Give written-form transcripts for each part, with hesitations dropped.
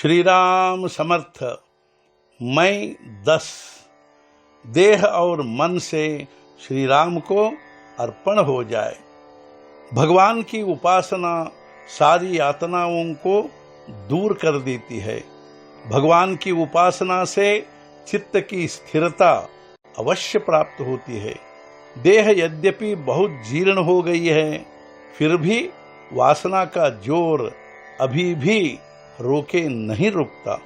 श्री राम समर्थ। मैं 10 देह और मन से श्री राम को अर्पण हो जाए। भगवान की उपासना सारी यातनाओं को दूर कर देती है। भगवान की उपासना से चित्त की स्थिरता अवश्य प्राप्त होती है। देह यद्यपि बहुत जीर्ण हो गई है, फिर भी वासना का जोर अभी भी रोके नहीं रुकता।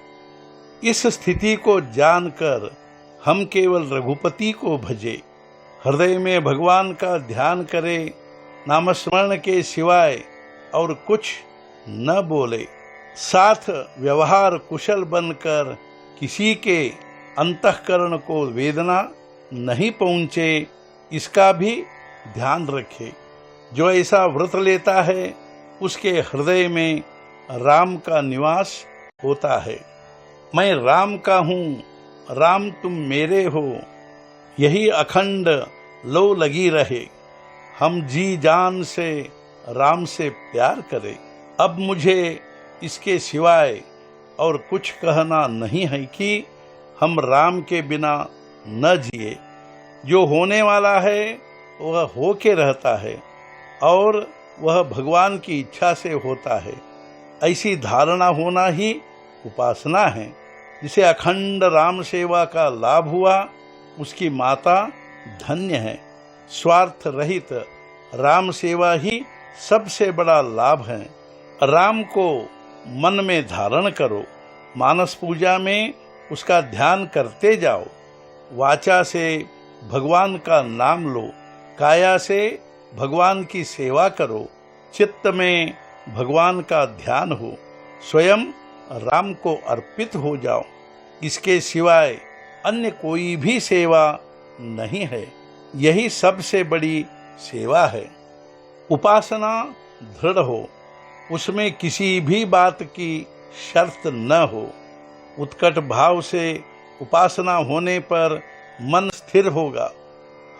इस स्थिति को जानकर हम केवल रघुपति को भजे, हृदय में भगवान का ध्यान करें, नामस्मरण के सिवाय और कुछ न बोले। साथ व्यवहार कुशल बनकर किसी के अंतःकरण को वेदना नहीं पहुँचे, इसका भी ध्यान रखे। जो ऐसा व्रत लेता है उसके हृदय में राम का निवास होता है। मैं राम का हूँ, राम तुम मेरे हो, यही अखंड लो लगी रहे। हम जी जान से राम से प्यार करें। अब मुझे इसके सिवाय और कुछ कहना नहीं है कि हम राम के बिना न जिए। जो होने वाला है वह हो के रहता है और वह भगवान की इच्छा से होता है। ऐसी धारणा होना ही उपासना है। जिसे अखंड राम सेवा का लाभ हुआ, उसकी माता धन्य है। स्वार्थ रहित राम सेवा ही सबसे बड़ा लाभ है। राम को मन में धारण करो, मानस पूजा में उसका ध्यान करते जाओ। वाचा से भगवान का नाम लो, काया से भगवान की सेवा करो, चित्त में भगवान का ध्यान हो, स्वयं राम को अर्पित हो जाओ। इसके सिवाय अन्य कोई भी सेवा नहीं है। यही सबसे बड़ी सेवा है। उपासना दृढ़ हो, उसमें किसी भी बात की शर्त न हो। उत्कट भाव से उपासना होने पर मन स्थिर होगा।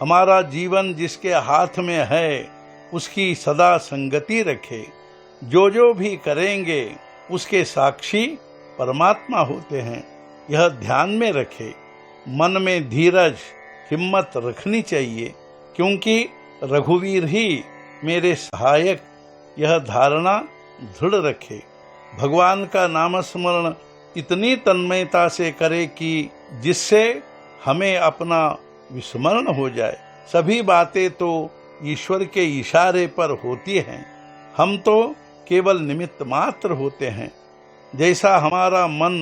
हमारा जीवन जिसके हाथ में है उसकी सदा संगति रखे। जो भी करेंगे उसके साक्षी परमात्मा होते हैं, यह ध्यान में रखे। मन में धीरज हिम्मत रखनी चाहिए, क्योंकि रघुवीर ही मेरे सहायक, यह धारणा दृढ़ रखे। भगवान का नामस्मरण इतनी तन्मयता से करे कि जिससे हमें अपना विस्मरण हो जाए। सभी बातें तो ईश्वर के इशारे पर होती हैं, हम तो केवल निमित्त मात्र होते हैं। जैसा हमारा मन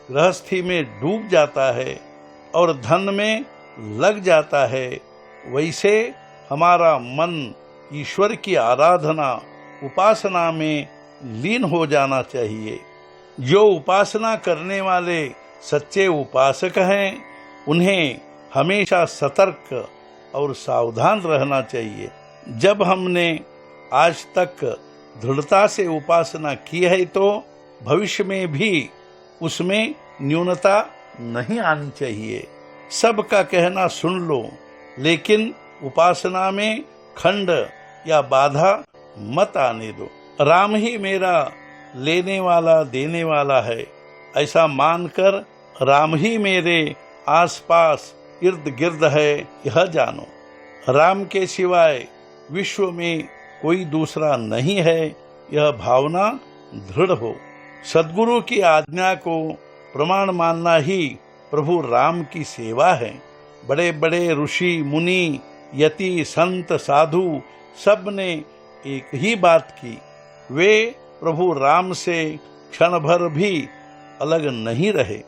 गृहस्थी में डूब जाता है और धन में लग जाता है, वैसे हमारा मन ईश्वर की आराधना उपासना में लीन हो जाना चाहिए। जो उपासना करने वाले सच्चे उपासक हैं, उन्हें हमेशा सतर्क और सावधान रहना चाहिए। जब हमने आज तक दृढ़ता से उपासना की है तो भविष्य में भी उसमें न्यूनता नहीं आनी चाहिए। सबका कहना सुन लो, लेकिन उपासना में खंड या बाधा मत आने दो। राम ही मेरा लेने वाला देने वाला है, ऐसा मानकर राम ही मेरे आसपास इर्द गिर्द है, यह जानो। राम के सिवाय विश्व में कोई दूसरा नहीं है, यह भावना दृढ़ हो। सद्गुरु की आज्ञा को प्रमाण मानना ही प्रभु राम की सेवा है। बड़े बड़े ऋषि मुनि यति संत साधु सब ने एक ही बात की। वे प्रभु राम से क्षण भर भी अलग नहीं रहे।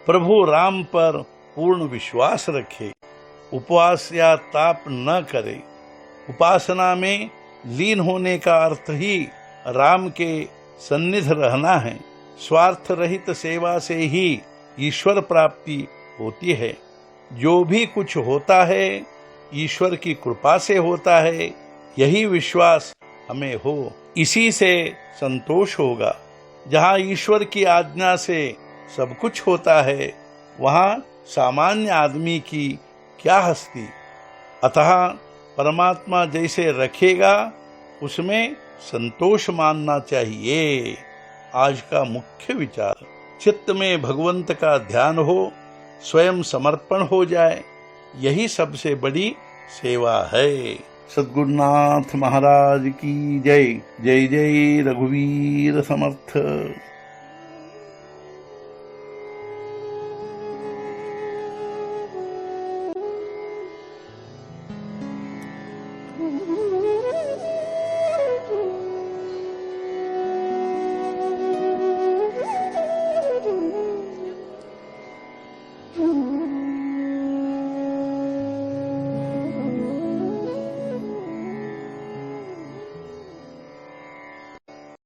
प्रभु राम पर पूर्ण विश्वास रखे, उपवास या ताप न करे। उपासना में लीन होने का अर्थ ही राम के सन्निध रहना है। स्वार्थ रहित सेवा से ही ईश्वर प्राप्ति होती है। जो भी कुछ होता है ईश्वर की कृपा से होता है, यही विश्वास हमें हो, इसी से संतोष होगा। जहाँ ईश्वर की आज्ञा से सब कुछ होता है, वहाँ सामान्य आदमी की क्या हस्ती। अतः परमात्मा जैसे रखेगा उसमें संतोष मानना चाहिए। आज का मुख्य विचार। चित्त में भगवंत का ध्यान हो, स्वयं समर्पण हो जाए, यही सबसे बड़ी सेवा है। सद्गुरुनाथ महाराज की जय। जय जय रघुवीर समर्थ।